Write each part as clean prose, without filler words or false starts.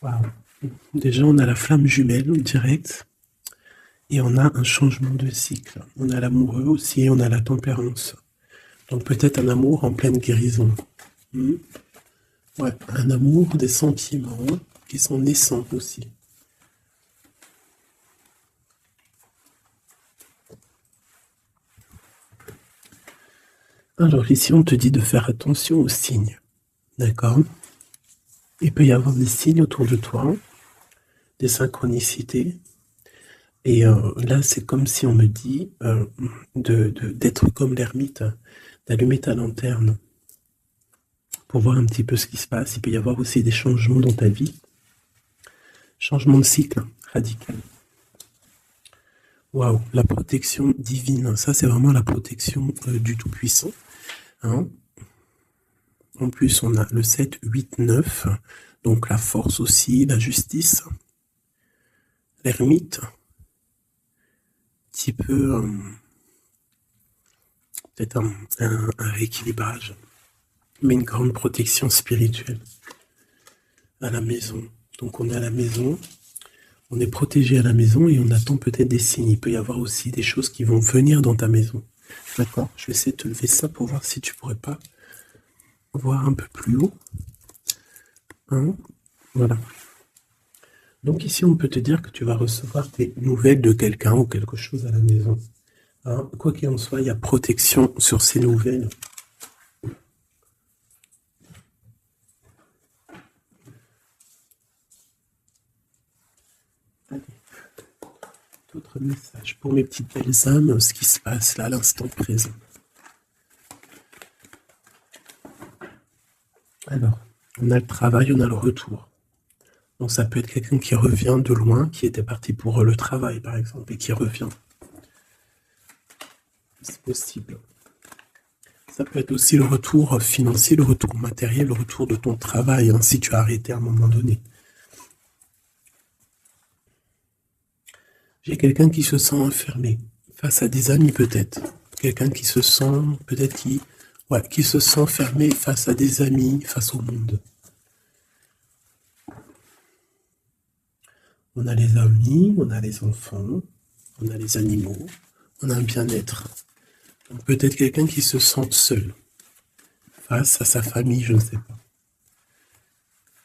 Waouh. Déjà, on a la flamme jumelle direct et on a un changement de cycle. On a l'amoureux aussi et on a la tempérance. Donc peut-être un amour en pleine guérison. Hmm. Ouais, un amour, des sentiments qui sont naissants aussi. Alors ici, on te dit de faire attention aux signes. D'accord? Il peut y avoir des signes autour de toi, des synchronicités. Et là, c'est comme si on me dit d'être comme l'ermite, d'allumer ta lanterne pour voir un petit peu ce qui se passe. Il peut y avoir aussi des changements dans ta vie. Changement de cycle radical. Waouh, la protection divine. Ça, c'est vraiment la protection du Tout-Puissant. Hein. En plus, on a le 7, 8, 9. Donc la force aussi, la justice. L'ermite. Petit peu... peut-être un rééquilibrage. Mais une grande protection spirituelle. À la maison. Donc on est à la maison. On est protégé à la maison et on attend peut-être des signes. Il peut y avoir aussi des choses qui vont venir dans ta maison. D'accord? Je vais essayer de te lever ça pour voir si tu pourrais pas voir un peu plus haut. Hein? Voilà. Donc ici, on peut te dire que tu vas recevoir des nouvelles de quelqu'un ou quelque chose à la maison. Hein? Quoi qu'il en soit, il y a protection sur ces nouvelles. Allez. D'autres messages pour mes petites belles âmes, ce qui se passe là à l'instant présent. Alors, on a le travail, on a le retour. Donc ça peut être quelqu'un qui revient de loin, qui était parti pour le travail par exemple, et qui revient. C'est possible. Ça peut être aussi le retour financier, le retour matériel, le retour de ton travail, hein, si tu as arrêté à un moment donné. J'ai quelqu'un qui se sent enfermé, face à des amis peut-être. Quelqu'un qui se sent, peut-être qui se sent fermé face à des amis, face au monde. On a les amis, on a les enfants, on a les animaux, on a un bien-être. Peut-être quelqu'un qui se sent seul, face à sa famille, je ne sais pas.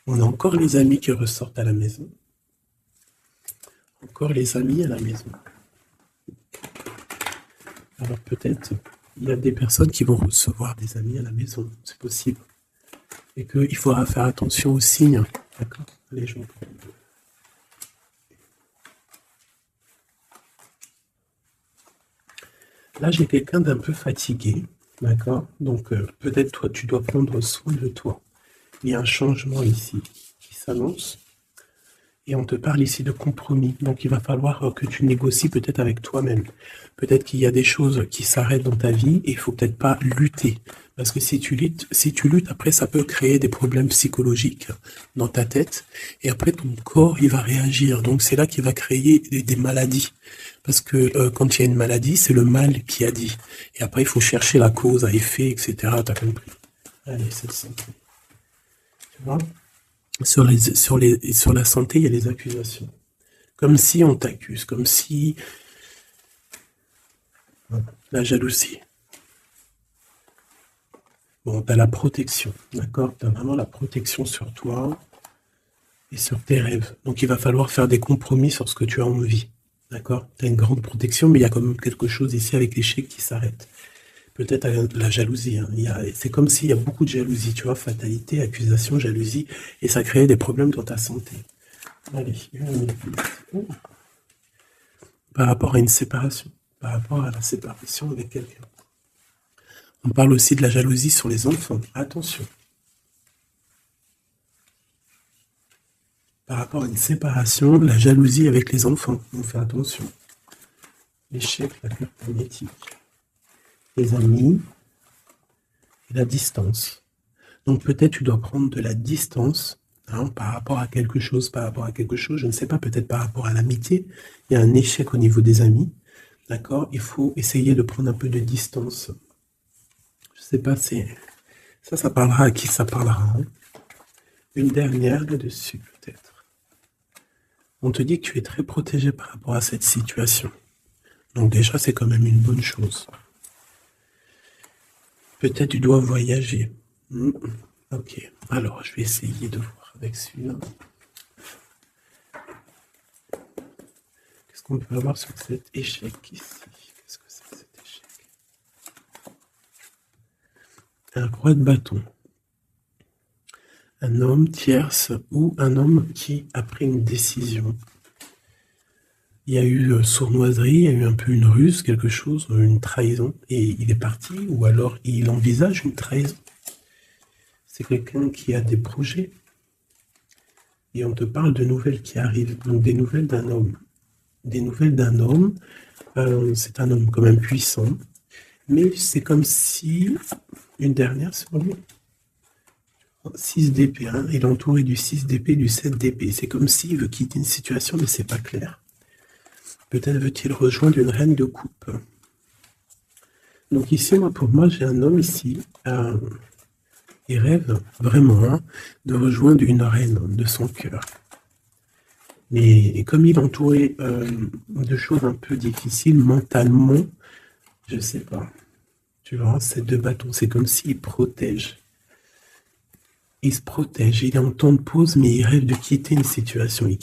On a encore les amis qui ressortent à la maison. Encore les amis à la maison. Alors peut-être, il y a des personnes qui vont recevoir des amis à la maison, c'est possible. Et qu'il faudra faire attention aux signes, d'accord, les gens. Là, j'ai quelqu'un d'un peu fatigué, d'accord? Donc, peut-être toi, tu dois prendre soin de toi. Il y a un changement ici qui s'annonce. Et on te parle ici de compromis. Donc, il va falloir que tu négocies peut-être avec toi-même. Peut-être qu'il y a des choses qui s'arrêtent dans ta vie et il faut peut-être pas lutter. Parce que si tu luttes, après, ça peut créer des problèmes psychologiques dans ta tête. Et après, ton corps, il va réagir. Donc, c'est là qu'il va créer des maladies. Parce que quand il y a une maladie, c'est le mal qui a dit. Et après, il faut chercher la cause à effet, etc. T'as compris? Allez, c'est ça. Tu vois? Sur la santé, il y a les accusations. Comme si on t'accuse, comme si... La jalousie. Bon, t'as la protection, d'accord? T'as vraiment la protection sur toi et sur tes rêves. Donc, il va falloir faire des compromis sur ce que tu as envie. D'accord? Tu as une grande protection, mais il y a quand même quelque chose ici avec l'échec qui s'arrête. Peut-être la jalousie. Hein. C'est comme s'il y a beaucoup de jalousie, tu vois, fatalité, accusation, jalousie, et ça crée des problèmes dans ta santé. Allez, par rapport à une séparation, par rapport à la séparation avec quelqu'un. On parle aussi de la jalousie sur les enfants. Attention. Par rapport à une séparation, la jalousie avec les enfants. On fait attention. L'échec, la carte magnétique. Les amis et la distance. Donc peut-être tu dois prendre de la distance par rapport à quelque chose, je ne sais pas, peut-être par rapport à l'amitié. Il y a un échec au niveau des amis. D'accord? Il faut essayer de prendre un peu de distance. Je ne sais pas si... Ça parlera à qui ça parlera. Hein. Une dernière là-dessus, peut-être. On te dit que tu es très protégé par rapport à cette situation. Donc déjà, c'est quand même une bonne chose. Peut-être tu dois voyager. Ok, alors je vais essayer de voir avec celui-là. Qu'est-ce qu'on peut avoir sur cet échec ici? Qu'est-ce que c'est que cet échec? Un roi de bâton. Un homme tierce ou un homme qui a pris une décision. Il y a eu sournoiserie, il y a eu un peu une ruse, quelque chose, une trahison, et il est parti, ou alors il envisage une trahison. C'est quelqu'un qui a des projets, et on te parle de nouvelles qui arrivent, donc des nouvelles d'un homme. Des nouvelles d'un homme, c'est un homme quand même puissant, mais c'est comme si, une dernière sur lui, 6 d'épée, hein, il est entouré du 6 d'épée, du 7 d'épée, c'est comme s'il veut quitter une situation, mais c'est pas clair. Peut-être veut-il rejoindre une reine de coupe. Donc ici, pour moi, j'ai un homme ici, il rêve vraiment hein, de rejoindre une reine de son cœur. Mais comme il est entouré de choses un peu difficiles mentalement, je sais pas. Tu vois, ces deux bâtons, c'est comme s'il protège. Il se protège, il est en temps de pause, mais il rêve de quitter une situation. Il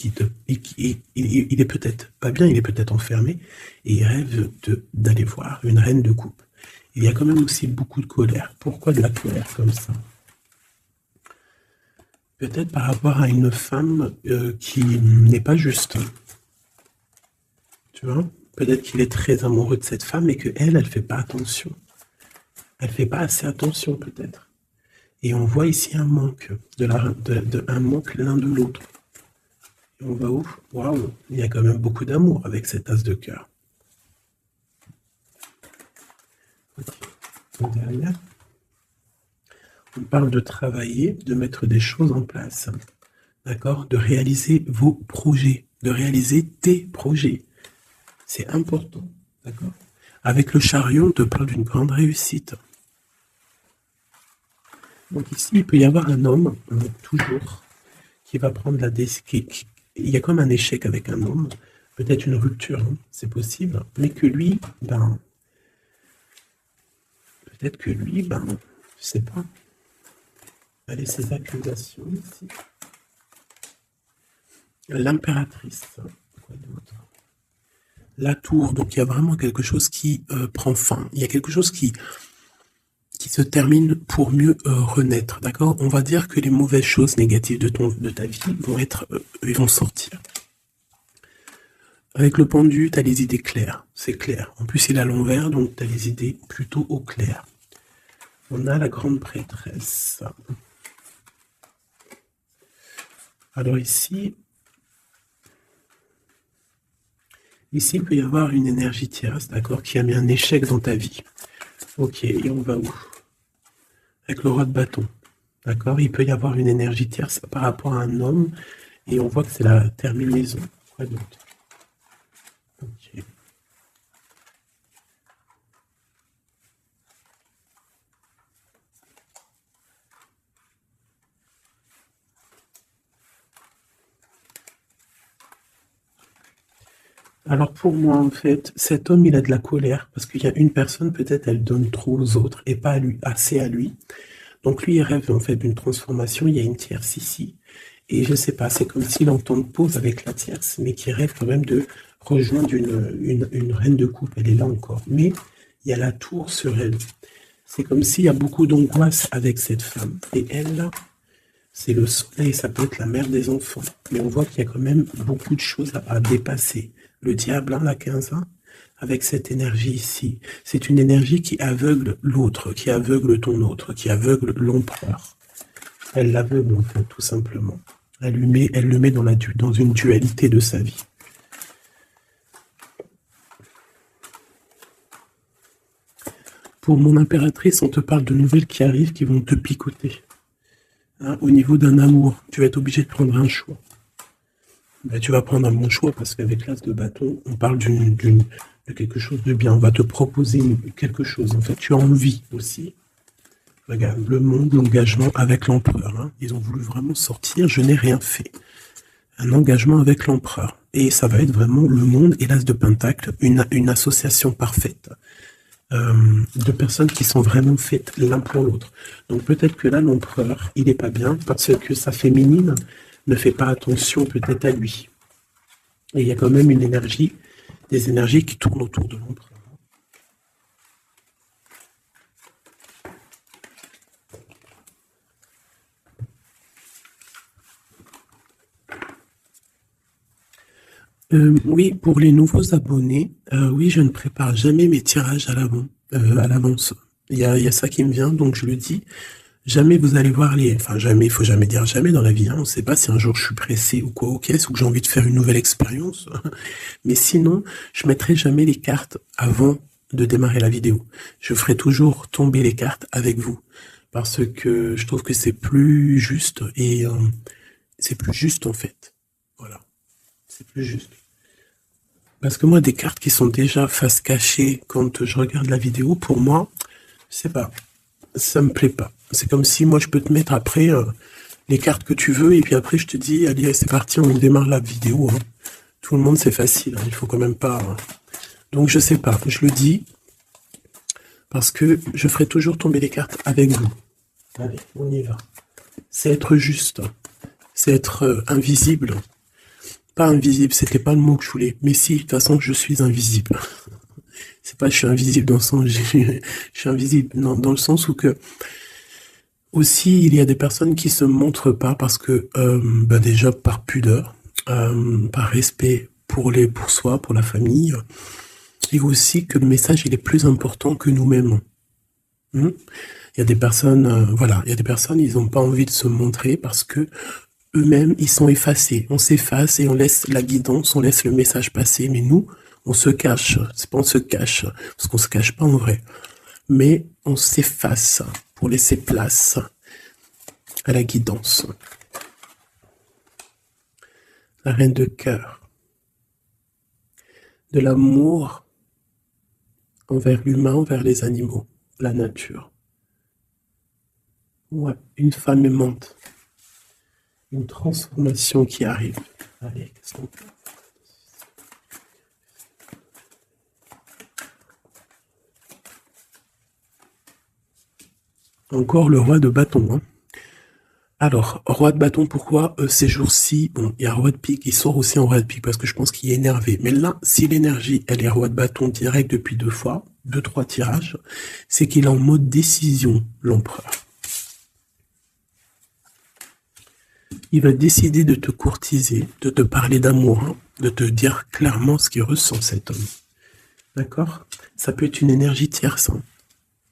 est peut-être pas bien, il est peut-être enfermé, et il rêve d'aller voir une reine de coupe. Il y a quand même aussi beaucoup de colère. Pourquoi de la colère comme ça? Peut-être par rapport à une femme qui n'est pas juste. Tu vois? Peut-être qu'il est très amoureux de cette femme et qu'elle, elle fait pas attention. Elle fait pas assez attention peut-être. Et on voit ici un manque, un manque l'un de l'autre. Et on va où? Waouh, il y a quand même beaucoup d'amour avec cet as de cœur. Okay. Derrière, on parle de travailler, de mettre des choses en place. D'accord? De réaliser vos projets, de réaliser tes projets. C'est important. D'accord? Avec le chariot, on te parle d'une grande réussite. Donc ici, il peut y avoir un homme, toujours, qui va prendre la décision. Il y a comme un échec avec un homme, peut-être une rupture, hein, c'est possible, mais que lui, peut-être que lui, je sais pas. Allez, ces accusations ici. L'impératrice, quoi d'autre? La tour, donc il y a vraiment quelque chose qui prend fin. Il y a quelque chose qui se termine pour mieux renaître, d'accord? On va dire que les mauvaises choses négatives de ta vie vont sortir. Avec le pendu, tu as les idées claires, c'est clair. En plus, il est à l'envers, donc tu as les idées plutôt au clair. On a la grande prêtresse. Alors ici, il peut y avoir une énergie tierce, d'accord, qui a mis un échec dans ta vie. Ok, et on va où? Avec le roi de bâton, d'accord? Il peut y avoir une énergie tierce par rapport à un homme, et on voit que c'est la terminaison. Quoi d'autre? Ok. Alors pour moi, en fait, cet homme, il a de la colère, parce qu'il y a une personne, peut-être, elle donne trop aux autres, et pas assez à lui. Donc lui, il rêve en fait d'une transformation, il y a une tierce ici, et je sais pas, c'est comme s'il entend de pause avec la tierce, mais qui rêve quand même de rejoindre une reine de coupe, elle est là encore. Mais il y a la tour sur elle. C'est comme s'il y a beaucoup d'angoisse avec cette femme. Et elle, là, c'est le soleil, ça peut être la mère des enfants. Mais on voit qu'il y a quand même beaucoup de choses à dépasser. Le diable, la 15 ans, avec cette énergie ici, c'est une énergie qui aveugle l'autre, qui aveugle ton autre, qui aveugle l'empereur. Elle l'aveugle, en fait, tout simplement. Elle le met dans une dualité de sa vie. Pour mon impératrice, on te parle de nouvelles qui arrivent, qui vont te picoter. Hein, au niveau d'un amour, tu vas être obligé de prendre un choix. Tu vas prendre un bon choix, parce qu'avec l'as de bâton, on parle de quelque chose de bien. On va te proposer quelque chose. En fait, tu as envie aussi. Regarde, le monde, l'engagement avec l'empereur. Hein. Ils ont voulu vraiment sortir. Je n'ai rien fait. un engagement avec l'empereur. Et ça va être vraiment le monde et l'as de Pentacle, une association parfaite de personnes qui sont vraiment faites l'un pour l'autre. Donc peut-être que là, l'empereur, il n'est pas bien parce que sa féminine ne fait pas attention peut-être à lui. Et il y a quand même une énergie, des énergies qui tournent autour de l'empereur. Oui, pour les nouveaux abonnés, oui, je ne prépare jamais mes tirages à l'avance. Il y a ça qui me vient, donc je le dis. Jamais vous allez voir les... Enfin, jamais, il faut jamais dire jamais dans la vie. Hein. On ne sait pas si un jour je suis pressé ou quoi aux caisses ou que j'ai envie de faire une nouvelle expérience. Mais sinon, je mettrai jamais les cartes avant de démarrer la vidéo. Je ferai toujours tomber les cartes avec vous. Parce que je trouve que c'est plus juste et c'est plus juste en fait. Voilà. C'est plus juste. Parce que moi, des cartes qui sont déjà face cachée quand je regarde la vidéo, pour moi, je sais pas, ça me plaît pas. C'est comme si moi, je peux te mettre après les cartes que tu veux, et puis après, je te dis, allez, c'est parti, on démarre la vidéo. Hein. Tout le monde, c'est facile, hein, il faut quand même pas... Donc, je sais pas, je le dis, parce que je ferai toujours tomber les cartes avec vous. Allez, on y va. C'est être juste, c'est être invisible. Pas invisible, c'était pas le mot que je voulais. Mais si, de toute façon, je suis invisible. C'est pas je suis invisible dans le sens, je suis invisible, non, dans le sens où que aussi il y a des personnes qui se montrent pas parce que déjà par pudeur, par respect pour soi, pour la famille, et aussi que le message il est plus important que nous-mêmes. Il y a des personnes, voilà, il y a des personnes, ils n'ont pas envie de se montrer parce que eux-mêmes, ils sont effacés. On s'efface et on laisse la guidance, on laisse le message passer. Mais nous, on se cache. C'est pas on se cache, parce qu'on se cache pas en vrai. Mais on s'efface pour laisser place à la guidance. La reine de cœur. De l'amour envers l'humain, envers les animaux, la nature. Ouais, une femme aimante. Une transformation qui arrive. Allez, qu'est-ce qu'on fait ? Encore le roi de bâton. Hein. Alors, roi de bâton, pourquoi ces jours-ci, bon, il y a roi de pique, il sort aussi en roi de pique parce que je pense qu'il est énervé. Mais là, si l'énergie, elle est roi de bâton direct depuis 2 fois, 2-3 tirages, c'est qu'il est en mode décision, l'empereur. Il va décider de te courtiser, de te parler d'amour, hein, de te dire clairement ce qu'il ressent cet homme. D'accord ? Ça peut être une énergie tierce. Hein.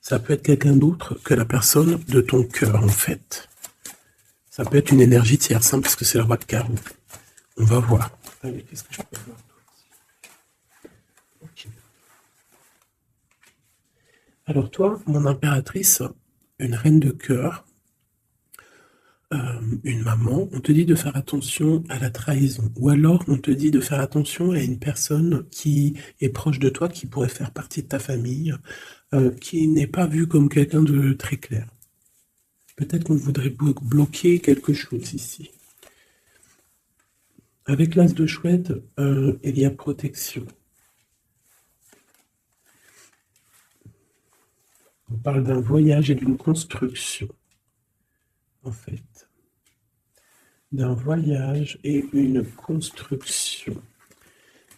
Ça peut être quelqu'un d'autre que la personne de ton cœur, en fait. Ça peut être une énergie tierce, hein, parce que c'est le roi de carreau. On va voir. Allez, qu'est-ce que je peux voir ? Okay. Alors toi, mon impératrice, une reine de cœur, une maman, on te dit de faire attention à la trahison. Ou alors, on te dit de faire attention à une personne qui est proche de toi, qui pourrait faire partie de ta famille, qui n'est pas vue comme quelqu'un de très clair. Peut-être qu'on voudrait bloquer quelque chose ici. Avec l'as de chouette, il y a protection. On parle d'un voyage et d'une construction, en fait. D'un voyage et une construction.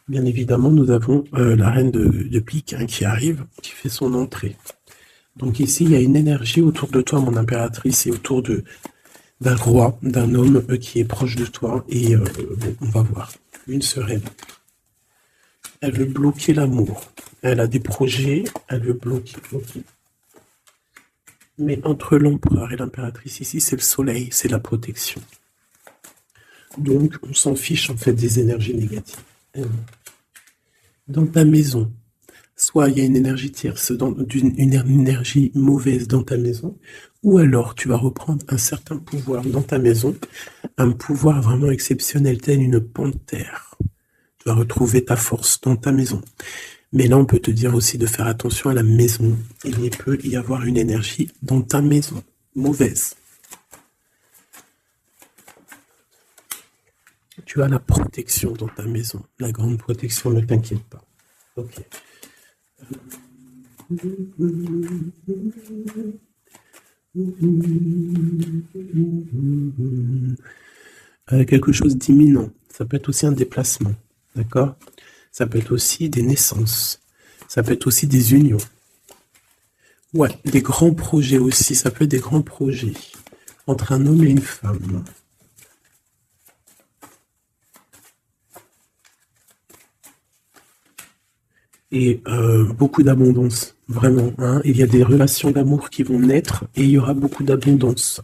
Bien évidemment, nous avons la reine de pique hein, qui arrive, qui fait son entrée. Donc ici, il y a une énergie autour de toi, mon impératrice, et autour d'un roi, d'un homme qui est proche de toi. Et bon, on va voir. Une sereine. Elle veut bloquer l'amour. Elle a des projets, elle veut bloquer. Mais entre l'empereur et l'impératrice, ici, c'est le soleil, c'est la protection. Donc, on s'en fiche en fait des énergies négatives. Dans ta maison, soit il y a une énergie tierce, une énergie mauvaise dans ta maison, ou alors tu vas reprendre un certain pouvoir dans ta maison, un pouvoir vraiment exceptionnel, tel une panthère. Tu vas retrouver ta force dans ta maison. Mais là, on peut te dire aussi de faire attention à la maison. Il peut y avoir une énergie dans ta maison, mauvaise. Tu as la protection dans ta maison. La grande protection, ne t'inquiète pas. Ok. Quelque chose d'imminent. Ça peut être aussi un déplacement. D'accord? Ça peut être aussi des naissances. Ça peut être aussi des unions. Ouais, des grands projets aussi. Ça peut être des grands projets entre un homme et une femme. Et beaucoup d'abondance, vraiment. Hein. Il y a des relations d'amour qui vont naître et il y aura beaucoup d'abondance.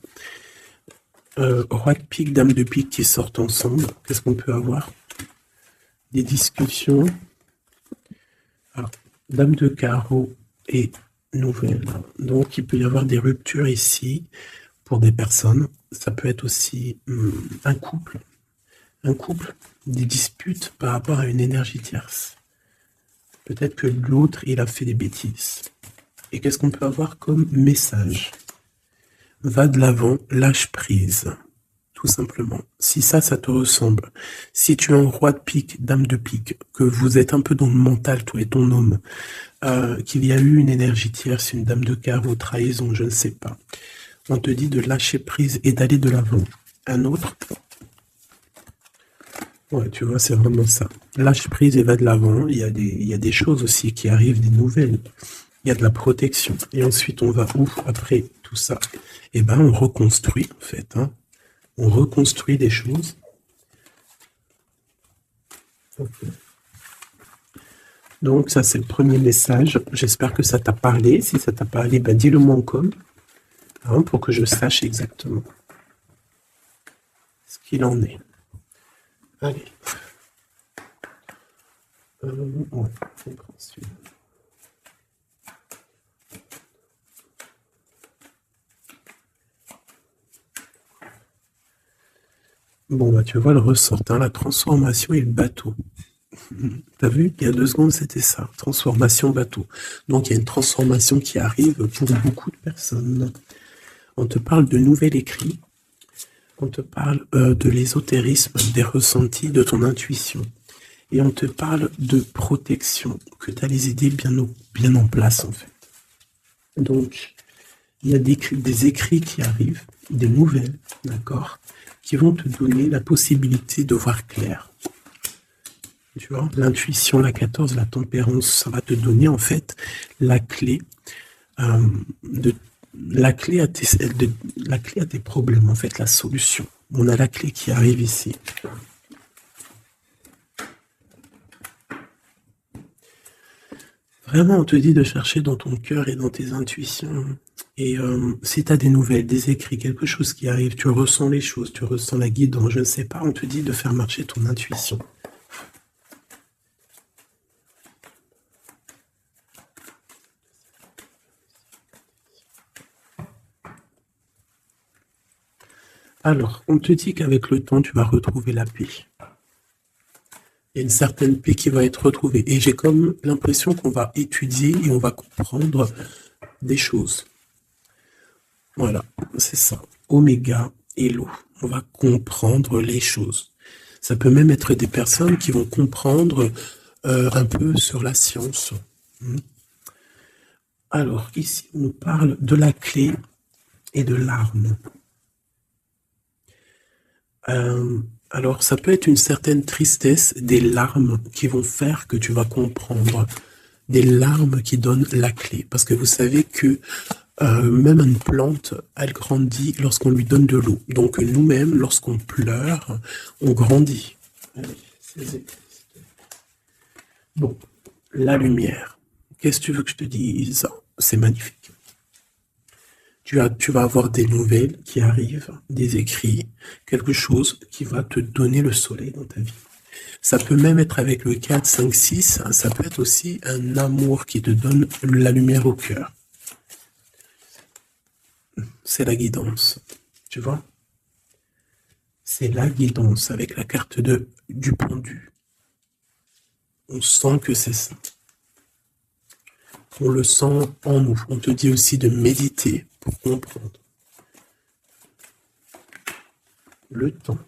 Roi de pique, dame de pique qui sortent ensemble. Qu'est-ce qu'on peut avoir? Des discussions. Alors, dame de carreau et nouvelle. Donc, il peut y avoir des ruptures ici pour des personnes. Ça peut être aussi un couple. Un couple, des disputes par rapport à une énergie tierce. Peut-être que l'autre, il a fait des bêtises. Et qu'est-ce qu'on peut avoir comme message? Va de l'avant, lâche prise. Tout simplement. Si ça te ressemble, si tu es un roi de pique, dame de pique, que vous êtes un peu dans le mental, toi et ton homme, qu'il y a eu une énergie tierce, une dame de carreau, trahison, je ne sais pas, on te dit de lâcher prise et d'aller de l'avant. Un autre, ouais, tu vois, c'est vraiment ça. Lâche prise et va de l'avant. Il y a des choses aussi qui arrivent, des nouvelles. Il y a de la protection. Et ensuite, on va où après tout ça? Eh ben, on reconstruit, en fait. Hein. On reconstruit des choses. Okay. Donc, ça, c'est le premier message. J'espère que ça t'a parlé. Si ça t'a parlé, ben, dis-le moi en com, hein, pour que je sache exactement ce qu'il en est. Allez. Ouais, on prend celui-là. Bon, bah, tu vois le ressort, hein, la transformation et le bateau. T'as vu? Il y a 2 secondes, c'était ça. Transformation bateau. Donc, il y a une transformation qui arrive pour beaucoup de personnes. On te parle de nouvel écrit. On te parle de l'ésotérisme, des ressentis, de ton intuition. Et on te parle de protection, que tu as les idées bien en place, en fait. Donc, il y a des écrits qui arrivent, des nouvelles, d'accord, qui vont te donner la possibilité de voir clair. Tu vois, l'intuition, la 14, la tempérance, ça va te donner en fait la clé la clé à tes problèmes, en fait, la solution. On a la clé qui arrive ici. Vraiment, on te dit de chercher dans ton cœur et dans tes intuitions. Et si tu as des nouvelles, des écrits, quelque chose qui arrive, tu ressens les choses, tu ressens la guidance, je ne sais pas, on te dit de faire marcher ton intuition. Alors, on te dit qu'avec le temps, tu vas retrouver la paix. Il y a une certaine paix qui va être retrouvée. Et j'ai comme l'impression qu'on va étudier et on va comprendre des choses. Voilà, c'est ça. Oméga et l'eau. On va comprendre les choses. Ça peut même être des personnes qui vont comprendre un peu sur la science. Alors, ici, on nous parle de la clé et de l'arme. Alors, ça peut être une certaine tristesse, des larmes qui vont faire que tu vas comprendre. Des larmes qui donnent la clé. Parce que vous savez que même une plante, elle grandit lorsqu'on lui donne de l'eau. Donc nous-mêmes, lorsqu'on pleure, on grandit. Allez, bon, la lumière. Qu'est-ce que tu veux que je te dise? C'est magnifique. Tu vas avoir des nouvelles qui arrivent, des écrits, quelque chose qui va te donner le soleil dans ta vie. Ça peut même être avec le 4, 5, 6, ça peut être aussi un amour qui te donne la lumière au cœur. C'est la guidance, tu vois? C'est la guidance avec la carte du pendu. On sent que c'est ça. On le sent en nous. On te dit aussi de méditer pour comprendre. Le temps.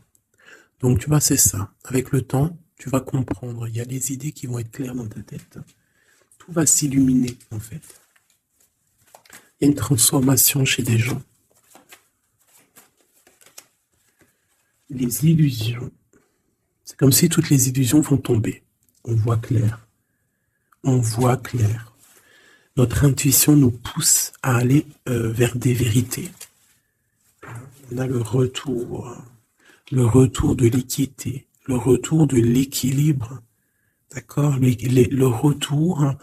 Donc, tu vois, c'est ça. Avec le temps, tu vas comprendre. Il y a des idées qui vont être claires dans ta tête. Tout va s'illuminer, en fait. Il y a une transformation chez des gens. Les illusions. C'est comme si toutes les illusions vont tomber. On voit clair. On voit clair. Notre intuition nous pousse à aller vers des vérités. On a le retour de l'équité, le retour de l'équilibre, d'accord, le retour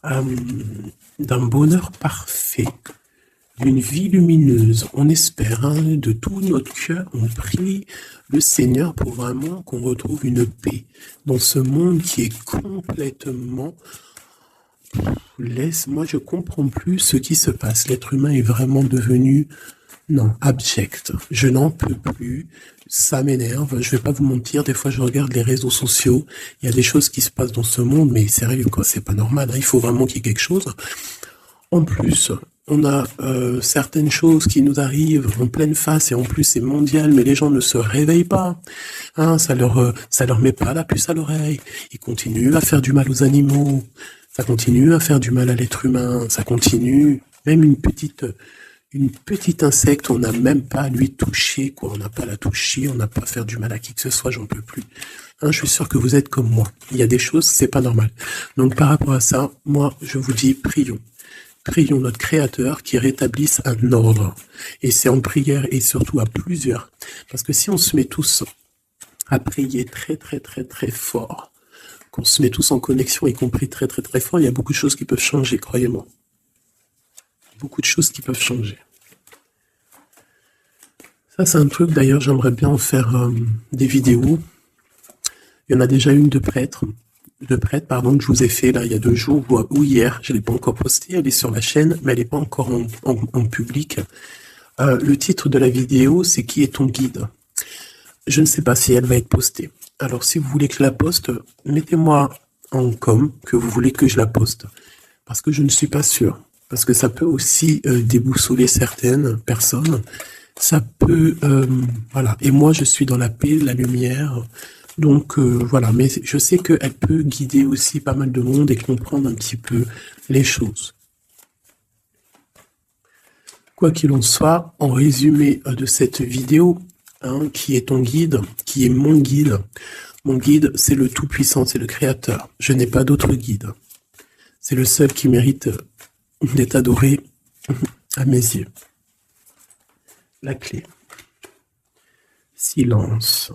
d'un bonheur parfait, d'une vie lumineuse. On espère, hein, de tout notre cœur, on prie le Seigneur pour vraiment qu'on retrouve une paix dans ce monde qui est complètement... Moi, je comprends plus ce qui se passe. L'être humain est vraiment devenu, non, abject. Je n'en peux plus. Ça m'énerve. Je vais pas vous mentir. Des fois, je regarde les réseaux sociaux. Il y a des choses qui se passent dans ce monde, mais sérieux, quoi. C'est pas normal, hein. Il faut vraiment qu'il y ait quelque chose. En plus, on a certaines choses qui nous arrivent en pleine face et en plus c'est mondial, mais les gens ne se réveillent pas. Hein, ça leur met pas la puce à l'oreille. Ils continuent à faire du mal aux animaux. Ça continue à faire du mal à l'être humain, ça continue, même une petite insecte, on n'a même pas à lui toucher, quoi. On n'a pas à la toucher, on n'a pas à faire du mal à qui que ce soit, j'en peux plus. Hein, je suis sûr que vous êtes comme moi. Il y a des choses, c'est pas normal. Donc par rapport à ça, moi, je vous dis, prions. Prions notre Créateur qui rétablisse un ordre. Et c'est en prière et surtout à plusieurs. Parce que si on se met tous à prier très très très très fort, qu'on se met tous en connexion, y compris très très très fort, il y a beaucoup de choses qui peuvent changer, croyez-moi. Beaucoup de choses qui peuvent changer. Ça, c'est un truc, d'ailleurs, j'aimerais bien en faire des vidéos. Il y en a déjà une de prêtre, que je vous ai fait là il y a 2 jours ou hier, je ne l'ai pas encore postée, elle est sur la chaîne, mais elle n'est pas encore en public. Le titre de la vidéo, c'est « Qui est ton guide ?» Je ne sais pas si elle va être postée. Alors, si vous voulez que je la poste, mettez-moi en com que vous voulez que je la poste. Parce que je ne suis pas sûr. Parce que ça peut aussi déboussoler certaines personnes. Ça peut... voilà. Et moi, je suis dans la paix, la lumière. Donc, voilà. Mais je sais qu'elle peut guider aussi pas mal de monde et comprendre un petit peu les choses. Quoi qu'il en soit, en résumé de cette vidéo... Hein, qui est ton guide, qui est mon guide. Mon guide, c'est le Tout-Puissant, c'est le Créateur. Je n'ai pas d'autre guide. C'est le seul qui mérite d'être adoré à mes yeux. La clé. Silence.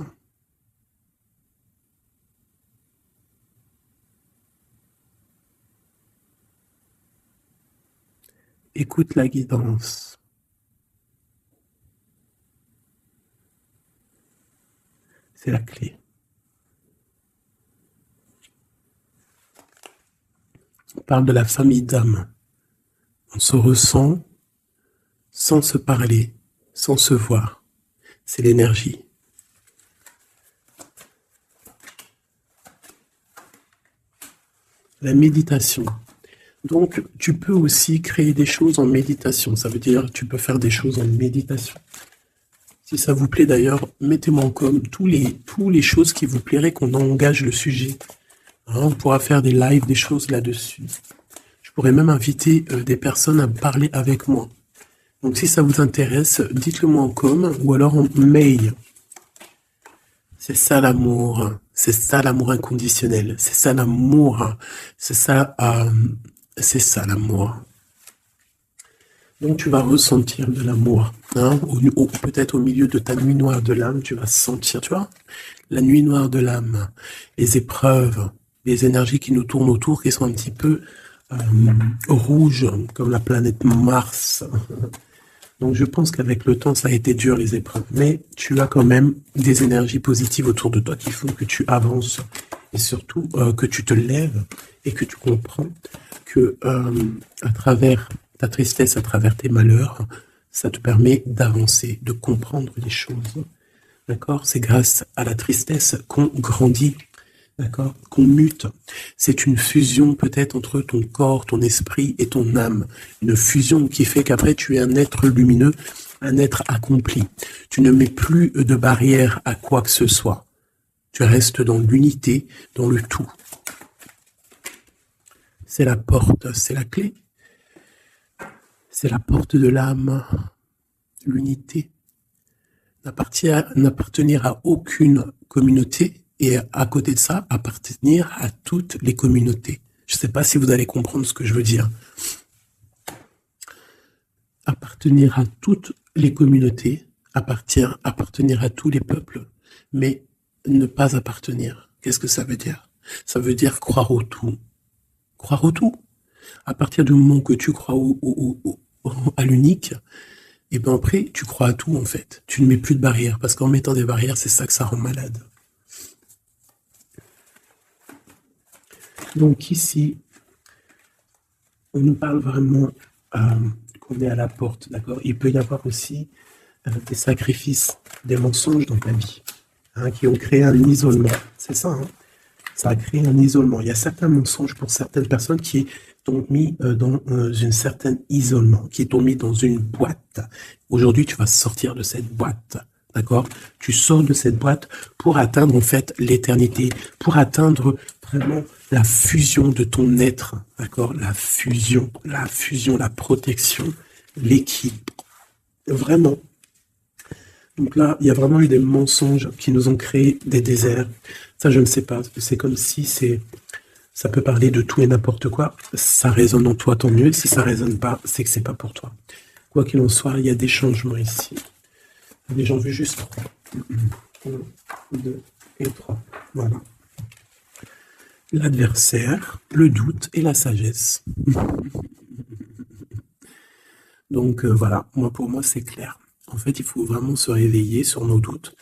Écoute la guidance. C'est la clé. On parle de la famille d'âme. On se ressent sans se parler, sans se voir. C'est l'énergie. La méditation. Donc, tu peux aussi créer des choses en méditation. Ça veut dire que tu peux faire des choses en méditation. Si ça vous plaît d'ailleurs, mettez-moi en com tous les choses qui vous plairaient qu'on engage le sujet. Hein, on pourra faire des lives, des choses là-dessus. Je pourrais même inviter des personnes à parler avec moi. Donc si ça vous intéresse, dites-le moi en com ou alors en mail. C'est ça l'amour. C'est ça l'amour inconditionnel. C'est ça l'amour. C'est ça l'amour. Donc tu vas ressentir de l'amour, hein, peut-être au milieu de ta nuit noire de l'âme, tu vas sentir, tu vois, la nuit noire de l'âme, les épreuves, les énergies qui nous tournent autour, qui sont un petit peu rouges, comme la planète Mars. Donc je pense qu'avec le temps, ça a été dur les épreuves, mais tu as quand même des énergies positives autour de toi qui font que tu avances, et surtout que tu te lèves, et que tu comprends que à travers ta tristesse, à travers tes malheurs, ça te permet d'avancer, de comprendre les choses. D'accord? C'est grâce à la tristesse qu'on grandit. D'accord? Qu'on mute. C'est une fusion peut-être entre ton corps, ton esprit et ton âme. Une fusion qui fait qu'après tu es un être lumineux, un être accompli. Tu ne mets plus de barrière à quoi que ce soit. Tu restes dans l'unité, dans le tout. C'est la porte, c'est la clé. C'est la porte de l'âme, l'unité. N'appartenir à aucune communauté et à côté de ça, appartenir à toutes les communautés. Je ne sais pas si vous allez comprendre ce que je veux dire. Appartenir à toutes les communautés, appartenir à tous les peuples, mais ne pas appartenir. Qu'est-ce que ça veut dire? Ça veut dire croire au tout. Croire au tout. À partir du moment que tu crois à l'unique, et bien après, tu crois à tout en fait. Tu ne mets plus de barrières, parce qu'en mettant des barrières, c'est ça que ça rend malade. Donc ici, on nous parle vraiment qu'on est à la porte, d'accord? Il peut y avoir aussi des sacrifices, des mensonges dans ta vie, qui ont créé un isolement. C'est ça, hein? Ça a créé un isolement. Il y a certains mensonges pour certaines personnes qui t'ont mis dans un certain isolement, qui t'ont mis dans une boîte. Aujourd'hui, tu vas sortir de cette boîte, d'accord? Tu sors de cette boîte pour atteindre en fait l'éternité, pour atteindre vraiment la fusion de ton être, d'accord? La fusion, la protection, l'équilibre. Vraiment. Donc là, il y a vraiment eu des mensonges qui nous ont créé des déserts. Ça, je ne sais pas. C'est comme si ça peut parler de tout et n'importe quoi. Ça résonne en toi, tant mieux. Si ça résonne pas, c'est que c'est pas pour toi. Quoi qu'il en soit, il y a des changements ici. J'en veux juste 3. 1, 2 et 3. Voilà. L'adversaire, le doute et la sagesse. Donc voilà, pour moi, c'est clair. En fait, il faut vraiment se réveiller sur nos doutes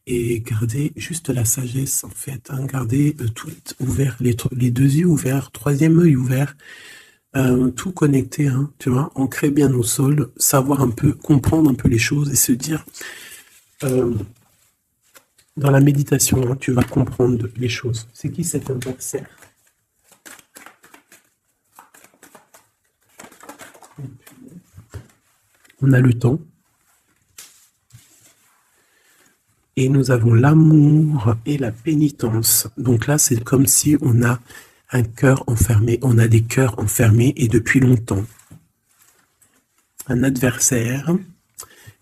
et garder juste la sagesse, en fait. Garder tout ouvert, les 2 yeux ouverts, 3e œil ouvert, tout connecté, tu vois, ancrer bien nos sols, savoir un peu, comprendre un peu les choses et se dire, dans la méditation, tu vas comprendre les choses. C'est qui cet adversaire? On a le temps. Et nous avons l'amour et la pénitence. Donc là, c'est comme si on a un cœur enfermé. On a des cœurs enfermés et depuis longtemps. Un adversaire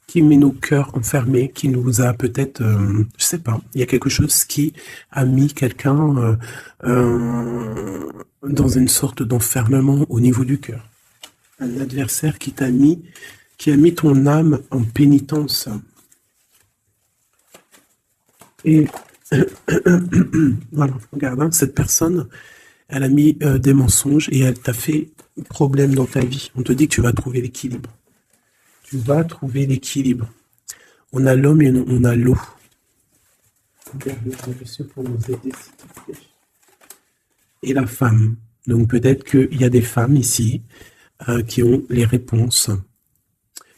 qui met nos cœurs enfermés, qui nous a peut-être, je sais pas, il y a quelque chose qui a mis quelqu'un dans une sorte d'enfermement au niveau du cœur. Un adversaire qui a mis ton âme en pénitence. Et voilà, regarde, cette personne, elle a mis des mensonges et elle t'a fait problème dans ta vie. On te dit que tu vas trouver l'équilibre. Tu vas trouver l'équilibre. On a l'homme et on a l'eau. Pour nous aider, s'il te plaît. Et la femme. Donc peut-être qu'il y a des femmes ici qui ont les réponses.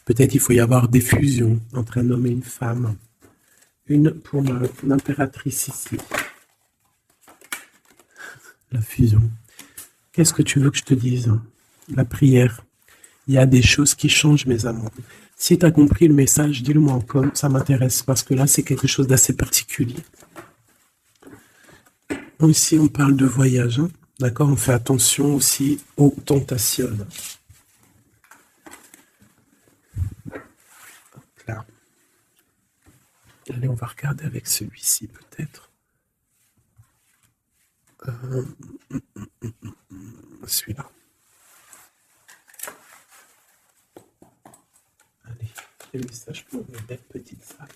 Peut-être il faut y avoir des fusions entre un homme et une femme. Une pour l'impératrice ici. La fusion. Qu'est-ce que tu veux que je te dise? La prière. Il y a des choses qui changent, mes amours. Si tu as compris le message, dis-le-moi en com, ça m'intéresse, parce que là, c'est quelque chose d'assez particulier. Ici, on parle de voyage. D'accord? On fait attention aussi aux tentations. Là. Allez, on va regarder avec celui-ci, peut-être. Celui-là. Allez, les messages pour une belle petite salle.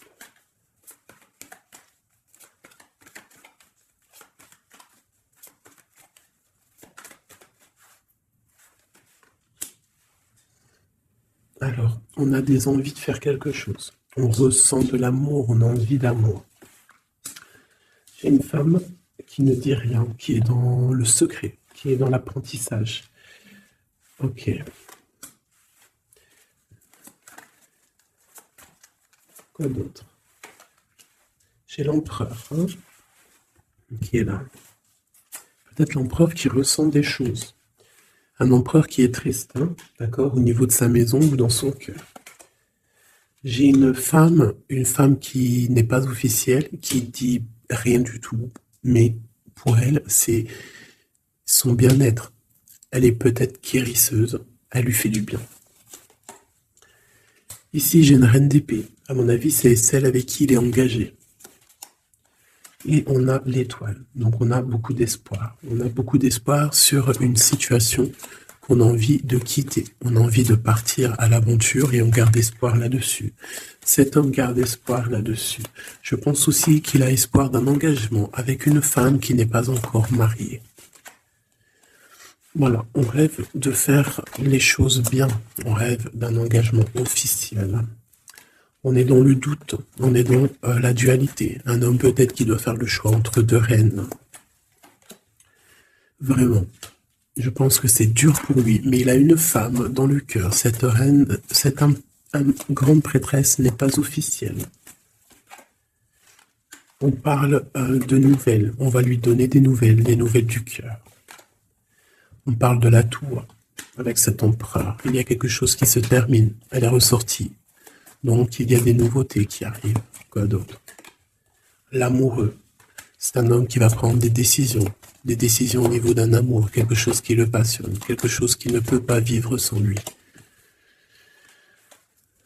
Alors, on a des envies de faire quelque chose. On ressent de l'amour, on a envie d'amour. J'ai une femme qui ne dit rien, qui est dans le secret, qui est dans l'apprentissage. Ok. Quoi d'autre? J'ai l'empereur, qui est là. Peut-être l'empereur qui ressent des choses. Un empereur qui est triste, d'accord, au niveau de sa maison ou dans son cœur. J'ai une femme qui n'est pas officielle, qui dit rien du tout, mais pour elle, c'est son bien-être. Elle est peut-être guérisseuse, elle lui fait du bien. Ici, j'ai une reine d'épée. À mon avis, c'est celle avec qui il est engagé. Et on a l'étoile. Donc on a beaucoup d'espoir. On a beaucoup d'espoir sur une situation qu'on a envie de quitter. On a envie de partir à l'aventure et on garde espoir là-dessus. Cet homme garde espoir là-dessus. Je pense aussi qu'il a espoir d'un engagement avec une femme qui n'est pas encore mariée. Voilà, on rêve de faire les choses bien. On rêve d'un engagement officiel. On est dans le doute, on est dans la dualité. Un homme peut-être qui doit faire le choix entre deux reines. Vraiment. Je pense que c'est dur pour lui, mais il a une femme dans le cœur. Cette reine, cette grande prêtresse n'est pas officielle. On parle de nouvelles. On va lui donner des nouvelles du cœur. On parle de la tour avec cet empereur. Il y a quelque chose qui se termine. Elle est ressortie. Donc, il y a des nouveautés qui arrivent. Quoi d'autre? L'amoureux. C'est un homme qui va prendre des décisions au niveau d'un amour, quelque chose qui le passionne, quelque chose qui ne peut pas vivre sans lui.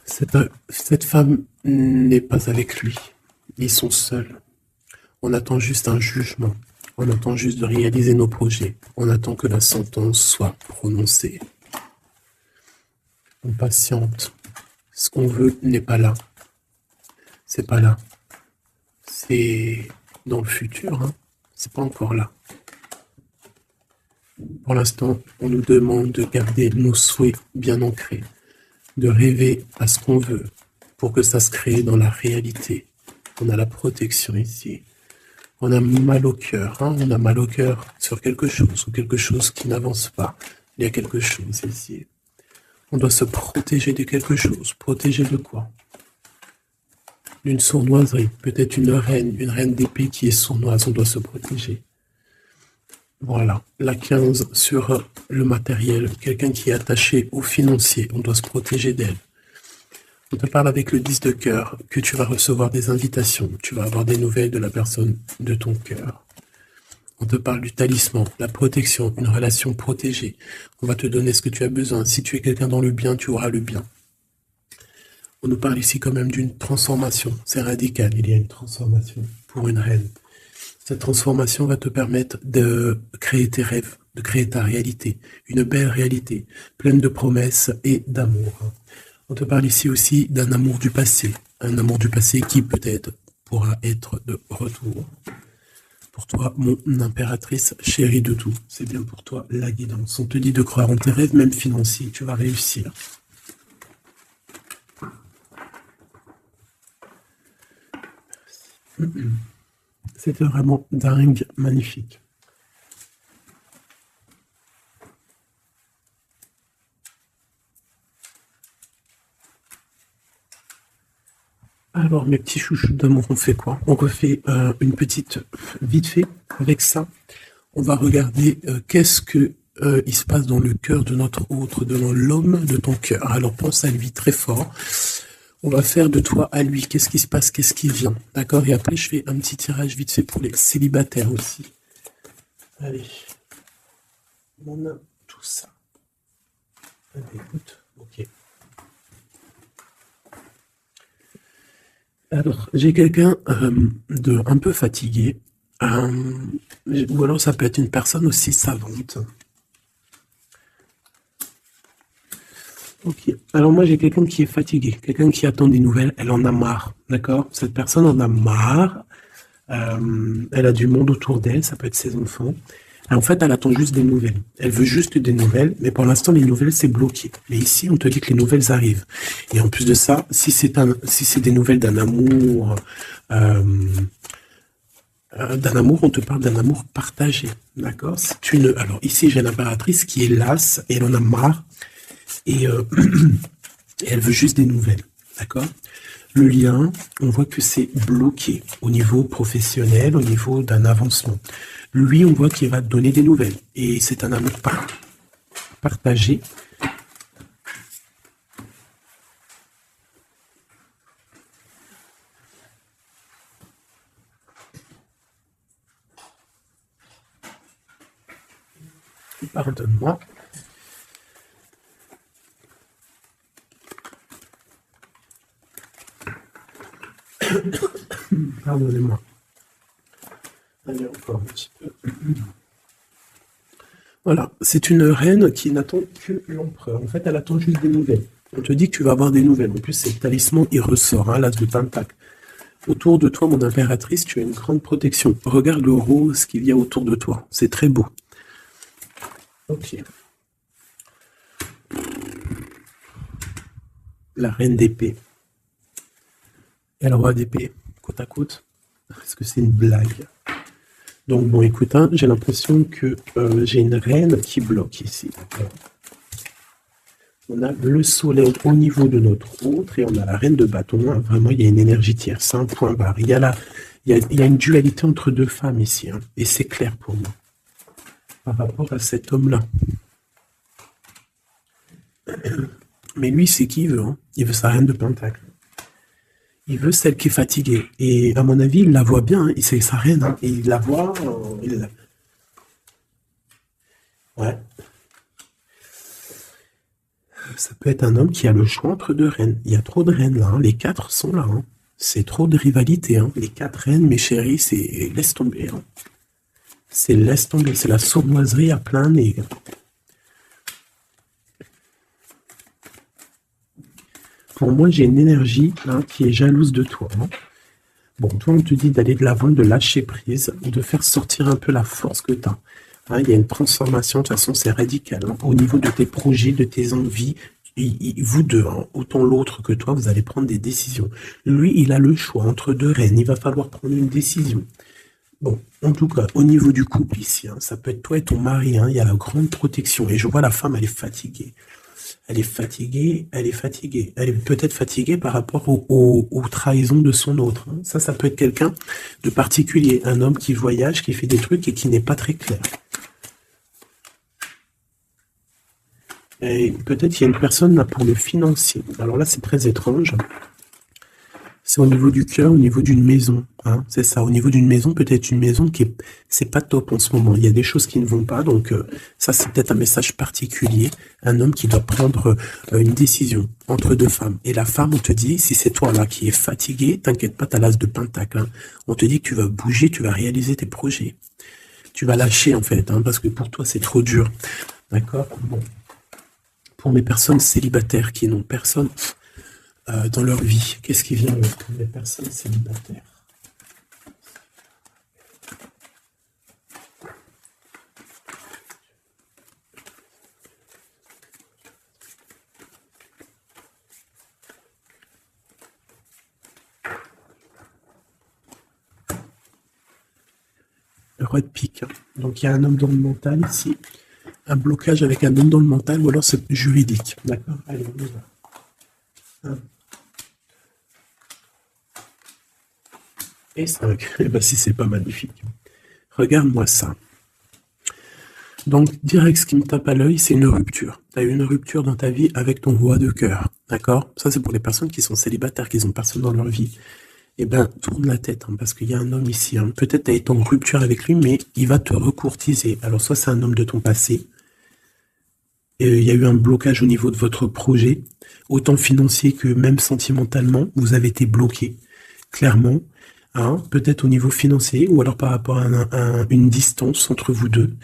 Cette femme n'est pas avec lui. Ils sont seuls. On attend juste un jugement. On attend juste de réaliser nos projets. On attend que la sentence soit prononcée. On patiente. Ce qu'on veut n'est pas là. C'est pas là. C'est dans le futur, hein. C'est pas encore là. Pour l'instant, on nous demande de garder nos souhaits bien ancrés, de rêver à ce qu'on veut pour que ça se crée dans la réalité. On a la protection ici. On a mal au cœur, hein. On a mal au cœur sur quelque chose ou quelque chose qui n'avance pas. Il y a quelque chose ici. On doit se protéger de quelque chose. Protéger de quoi? D'une sournoiserie. Peut-être une reine d'épée qui est sournoise. On doit se protéger. Voilà. La 15 sur le matériel. Quelqu'un qui est attaché au financier. On doit se protéger d'elle. On te parle avec le 10 de cœur que tu vas recevoir des invitations. Tu vas avoir des nouvelles de la personne de ton cœur. On te parle du talisman, la protection, une relation protégée. On va te donner ce que tu as besoin. Si tu es quelqu'un dans le bien, tu auras le bien. On nous parle ici quand même d'une transformation. C'est radical, il y a une transformation pour une reine. Cette transformation va te permettre de créer tes rêves, de créer ta réalité. Une belle réalité, pleine de promesses et d'amour. On te parle ici aussi d'un amour du passé. Un amour du passé qui peut-être pourra être de retour. Pour toi, mon impératrice chérie de tout. C'est bien pour toi la guidance. On te dit de croire en tes rêves, même financiers. Tu vas réussir. C'était vraiment dingue, magnifique. Alors, mes petits chouchous d'amour, on fait quoi? On refait une petite, vite fait, avec ça. On va regarder qu'est-ce que il se passe dans le cœur de notre autre, de l'homme de ton cœur. Alors, pense à lui très fort. On va faire de toi à lui. Qu'est-ce qui se passe? Qu'est-ce qui vient? D'accord? Et après, je fais un petit tirage vite fait pour les célibataires aussi. Allez. On a tout ça. Allez, écoute. Ok. Alors, j'ai quelqu'un de un peu fatigué. Ou alors ça peut être une personne aussi savante. Ok. Alors moi j'ai quelqu'un qui est fatigué, quelqu'un qui attend des nouvelles, elle en a marre, d'accord? Cette personne en a marre, elle a du monde autour d'elle, ça peut être ses enfants. Et en fait, elle attend juste des nouvelles. Elle veut juste des nouvelles, mais pour l'instant les nouvelles c'est bloqué. Mais ici on te dit que les nouvelles arrivent. Et en plus de ça, si c'est des nouvelles d'un amour, on te parle d'un amour partagé, d'accord? Alors ici j'ai l'impératrice qui est lasse et elle en a marre. Et elle veut juste des nouvelles, d'accord? Le lien, on voit que c'est bloqué au niveau professionnel, au niveau d'un avancement. Lui, on voit qu'il va te donner des nouvelles. Et c'est un amour partagé. Pardonne-moi. Pardonnez-moi. Allez, encore un petit peu. Voilà, c'est une reine qui n'attend que l'empereur. En fait, elle attend juste des nouvelles. On te dit que tu vas avoir des nouvelles. En plus, c'est le talisman, il ressort, hein, l'as de pentacle. Autour de toi, mon impératrice, tu as une grande protection. Regarde le rose qu'il y a autour de toi. C'est très beau. Ok. La reine d'épée. Et le roi d'épée, côte à côte. Est-ce que c'est une blague? Donc bon, écoute, hein, j'ai l'impression que j'ai une reine qui bloque ici. On a le soleil au niveau de notre autre et on a la reine de bâton. Hein. Vraiment, il y a une énergie tierce, c'est un point barre. Il y a une dualité entre deux femmes ici. Hein, et c'est clair pour moi. Par rapport à cet homme-là. Mais lui, c'est qui il veut. Hein. Il veut sa reine de pentacle. Il veut celle qui est fatiguée. Et à mon avis, il la voit bien. Hein. C'est sa reine. Hein. Et il la voit. Ouais. Ça peut être un homme qui a le choix entre deux reines. Il y a trop de reines là. Hein. Les 4 sont là. Hein. C'est trop de rivalité. Hein. Les 4 reines, mes chéris, c'est laisse tomber. Hein. C'est laisse tomber. C'est la sournoiserie à plein nez. Pour moi, j'ai une énergie hein, qui est jalouse de toi. Hein. Bon, toi, on te dit d'aller de l'avant, de lâcher prise, de faire sortir un peu la force que tu as. Hein, il y a une transformation, de toute façon, c'est radical. Hein. Au niveau de tes projets, de tes envies, vous deux, hein, autant l'autre que toi, vous allez prendre des décisions. Lui, il a le choix entre deux reines. Il va falloir prendre une décision. Bon, en tout cas, au niveau du couple ici, hein, ça peut être toi et ton mari. Hein, il y a la grande protection. Et je vois la femme, elle est fatiguée. Elle est fatiguée, elle est fatiguée. Elle est peut-être fatiguée par rapport aux trahisons de son autre. Hein. Ça peut être quelqu'un de particulier. Un homme qui voyage, qui fait des trucs et qui n'est pas très clair. Et peut-être qu'il y a une personne là pour le financier. Alors là, c'est très étrange. C'est au niveau du cœur, au niveau d'une maison. Hein, c'est ça, au niveau d'une maison, peut-être une maison qui c'est pas top en ce moment. Il y a des choses qui ne vont pas, donc ça c'est peut-être un message particulier. Un homme qui doit prendre une décision entre deux femmes. Et la femme, on te dit, si c'est toi là qui es fatigué, t'inquiète pas, t'as l'as de pentacle. Hein. On te dit que tu vas bouger, tu vas réaliser tes projets. Tu vas lâcher en fait, hein, parce que pour toi c'est trop dur. D'accord? Bon. Pour mes personnes célibataires qui n'ont personne dans leur vie, qu'est-ce qui vient pour les personnes célibataires? Le roi de pique. Hein. Donc il y a un homme dans le mental ici, un blocage avec un homme dans le mental, ou alors c'est juridique. D'accord? Allez, on y va. 1. Et 5. Eh ben si c'est pas magnifique. Regarde-moi ça. Donc, direct, ce qui me tape à l'œil, c'est une rupture. Tu as eu une rupture dans ta vie avec ton roi de cœur. D'accord? Ça, c'est pour les personnes qui sont célibataires, qui n'ont personne dans leur vie. Eh ben, tourne la tête, hein, parce qu'il y a un homme ici. Hein. Peut-être tu as été en rupture avec lui, mais il va te recourtiser. Alors, soit c'est un homme de ton passé, et il y a eu un blocage au niveau de votre projet, autant financier que même sentimentalement, vous avez été bloqué, clairement. Hein, peut-être au niveau financier, ou alors par rapport à une distance entre vous deux.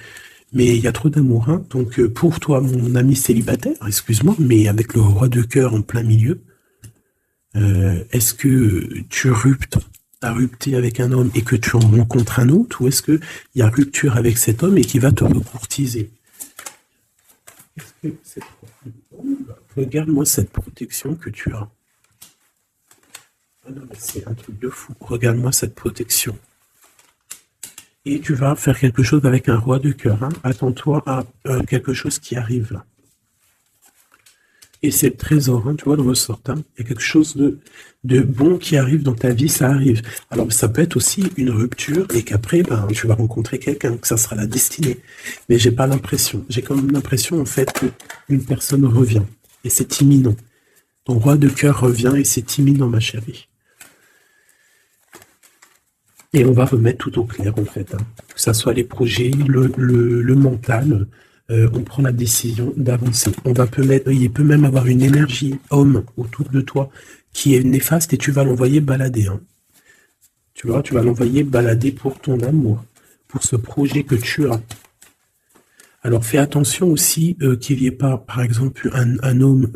Mais il y a trop d'amour. Hein. Donc pour toi, mon ami célibataire, excuse-moi, mais avec le roi de cœur en plein milieu, est-ce que tu as rupté avec un homme et que tu en rencontres un autre, ou est-ce qu'il y a rupture avec cet homme et qui va te recourtiser? Regarde-moi cette protection que tu as. Ah non, mais c'est un truc de fou. Regarde-moi cette protection. Et tu vas faire quelque chose avec un roi de cœur. Hein. Attends-toi à quelque chose qui arrive là. Et c'est le trésor, hein, tu vois, de ressort. Hein. Il y a quelque chose de bon qui arrive dans ta vie, ça arrive. Alors ça peut être aussi une rupture et qu'après, ben, tu vas rencontrer quelqu'un, que ça sera la destinée. Mais j'ai pas l'impression. J'ai quand même l'impression, en fait, qu'une personne revient. Et c'est imminent. Ton roi de cœur revient et c'est imminent, ma chérie. Et on va remettre tout au clair, en fait. Hein. Que ça soit les projets, le mental, on prend la décision d'avancer. Il peut même avoir une énergie homme autour de toi qui est néfaste et tu vas l'envoyer balader. Hein. Tu vois, tu vas l'envoyer balader pour ton amour, pour ce projet que tu as. Alors fais attention aussi qu'il n'y ait pas, par exemple, un homme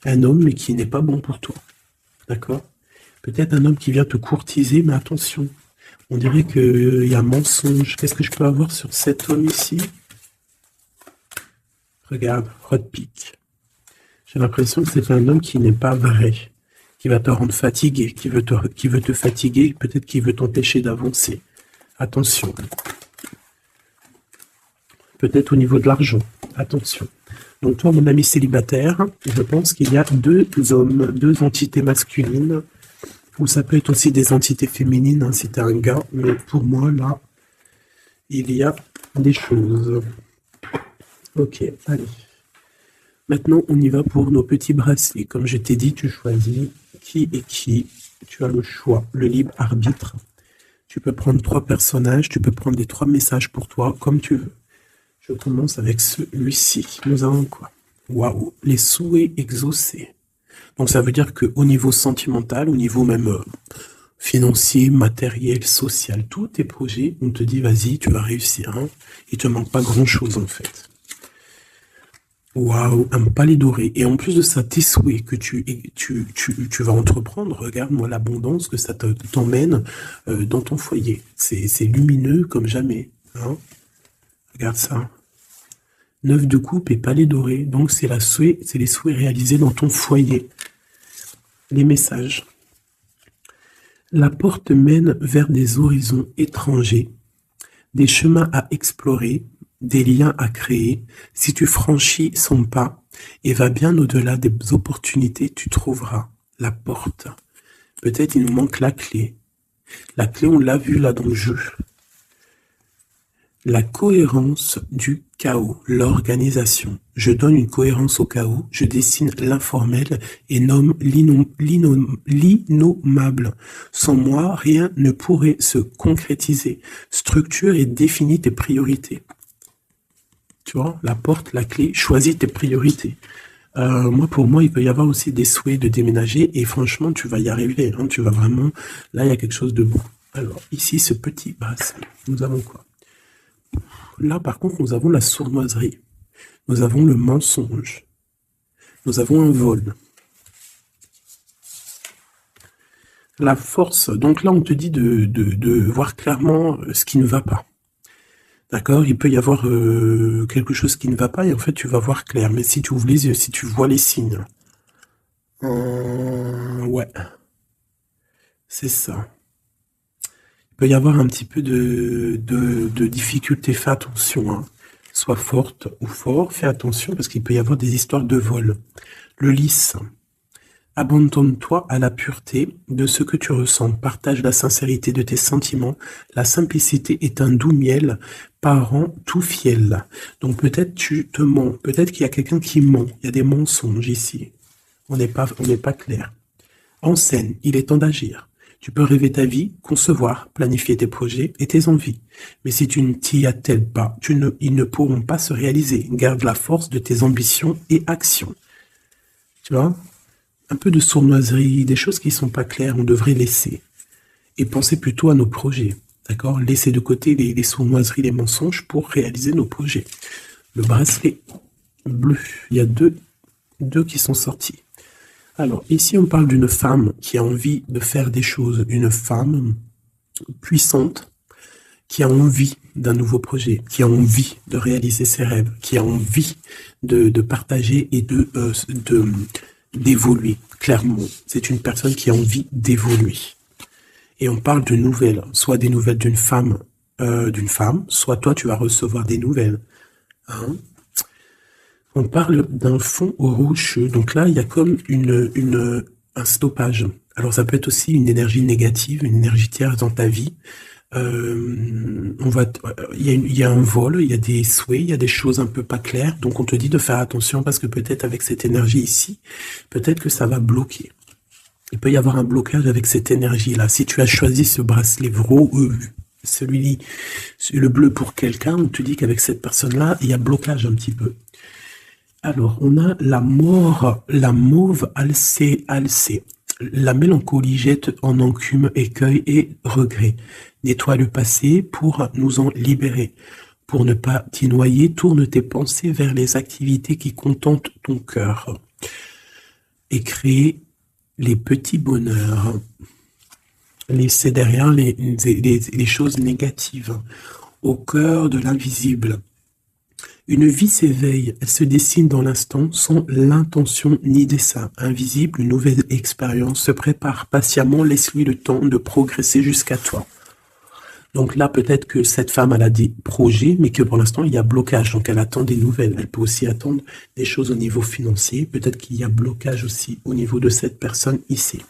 mais qui n'est pas bon pour toi. D'accord? Peut-être un homme qui vient te courtiser, mais attention. On dirait qu'il y a un mensonge. Qu'est-ce que je peux avoir sur cet homme ici? Regarde, Rod Pick. J'ai l'impression que c'est un homme qui n'est pas vrai, qui va te rendre fatigué, qui veut te fatiguer, peut-être qu'il veut t'empêcher d'avancer. Attention. Peut-être au niveau de l'argent. Attention. Donc toi, mon ami célibataire, je pense qu'il y a deux hommes, deux entités masculines, ou ça peut être aussi des entités féminines, hein, si t'es un gars, mais pour moi, là, il y a des choses. Ok, allez. Maintenant, on y va pour nos petits bracelets. Comme je t'ai dit, tu choisis qui est qui. Tu as le choix, le libre arbitre. Tu peux prendre 3 personnages, tu peux prendre les 3 messages pour toi, comme tu veux. Je commence avec celui-ci. Nous avons quoi? Waouh, les souhaits exaucés. Donc ça veut dire qu'au niveau sentimental, au niveau même financier, matériel, social, tous tes projets, on te dit vas-y, tu vas réussir. Hein. Il te manque pas grand-chose en fait. Waouh, un palais doré. Et en plus de ça, tes souhaits que tu vas entreprendre, regarde-moi l'abondance que ça t'emmène dans ton foyer. C'est lumineux comme jamais. Hein. Regarde ça. 9 de coupe et palais doré. Donc c'est les souhaits réalisés dans ton foyer. Les messages. La porte mène vers des horizons étrangers, des chemins à explorer, des liens à créer. Si tu franchis son pas et vas bien au-delà des opportunités, tu trouveras la porte. Peut-être il nous manque la clé. La clé, on l'a vu là dans le jeu. La cohérence du chaos, l'organisation. Je donne une cohérence au chaos, je dessine l'informel et nomme l'innommable. Sans moi, rien ne pourrait se concrétiser. Structure et définis tes priorités. Tu vois, la porte, la clé, choisis tes priorités. Pour moi, il peut y avoir aussi des souhaits de déménager et franchement, tu vas y arriver. Hein, tu vas vraiment... Là, il y a quelque chose de beau. Alors, ici, ce petit bracelet, nous avons quoi? Là, par contre, nous avons la sournoiserie. Nous avons le mensonge. Nous avons un vol. La force. Donc là, on te dit de voir clairement ce qui ne va pas. D'accord? Il peut y avoir quelque chose qui ne va pas et en fait, tu vas voir clair. Mais si tu ouvres les yeux, si tu vois les signes. Ouais. C'est ça. Il peut y avoir un petit peu de difficulté. Fais attention. Hein. Sois forte ou fort. Fais attention parce qu'il peut y avoir des histoires de vol. Le lys. Abandonne-toi à la pureté de ce que tu ressens. Partage la sincérité de tes sentiments. La simplicité est un doux miel, parent tout fiel. Donc peut-être tu te mens. Peut-être qu'il y a quelqu'un qui ment. Il y a des mensonges ici. On n'est pas clair. En scène, il est temps d'agir. Tu peux rêver ta vie, concevoir, planifier tes projets et tes envies. Mais si tu ne t'y attelles pas, ils ne pourront pas se réaliser. Garde la force de tes ambitions et actions. Tu vois? Un peu de sournoiserie, des choses qui ne sont pas claires, on devrait laisser. Et penser plutôt à nos projets. D'accord? Laisser de côté les sournoiseries, les mensonges pour réaliser nos projets. Le bracelet bleu, il y a deux qui sont sortis. Alors, ici, on parle d'une femme qui a envie de faire des choses. Une femme puissante qui a envie d'un nouveau projet, qui a envie de réaliser ses rêves, qui a envie de partager et d'évoluer. Clairement, c'est une personne qui a envie d'évoluer. Et on parle de nouvelles, soit des nouvelles d'une femme, soit toi, tu vas recevoir des nouvelles. Hein? On parle d'un fond rocheux. Donc là, il y a comme un stoppage. Alors ça peut être aussi une énergie négative, une énergie tierce dans ta vie. Il y a un vol, il y a des souhaits, il y a des choses un peu pas claires. Donc on te dit de faire attention parce que peut-être avec cette énergie ici, peut-être que ça va bloquer. Il peut y avoir un blocage avec cette énergie-là. Si tu as choisi ce bracelet le bleu pour quelqu'un, on te dit qu'avec cette personne-là, il y a blocage un petit peu. Alors, on a la mauve alcée. La mélancolie jette en enclume, écueil et regret. Nettoie le passé pour nous en libérer. Pour ne pas t'y noyer, tourne tes pensées vers les activités qui contentent ton cœur. Et crée les petits bonheurs. Laissez derrière les choses négatives. Au cœur de l'invisible. Une vie s'éveille, elle se dessine dans l'instant sans l'intention ni dessein. Invisible, une nouvelle expérience se prépare patiemment, laisse-lui le temps de progresser jusqu'à toi. Donc là, peut-être que cette femme, elle a des projets, mais que pour l'instant, il y a blocage. Donc elle attend des nouvelles. Elle peut aussi attendre des choses au niveau financier. Peut-être qu'il y a blocage aussi au niveau de cette personne ici.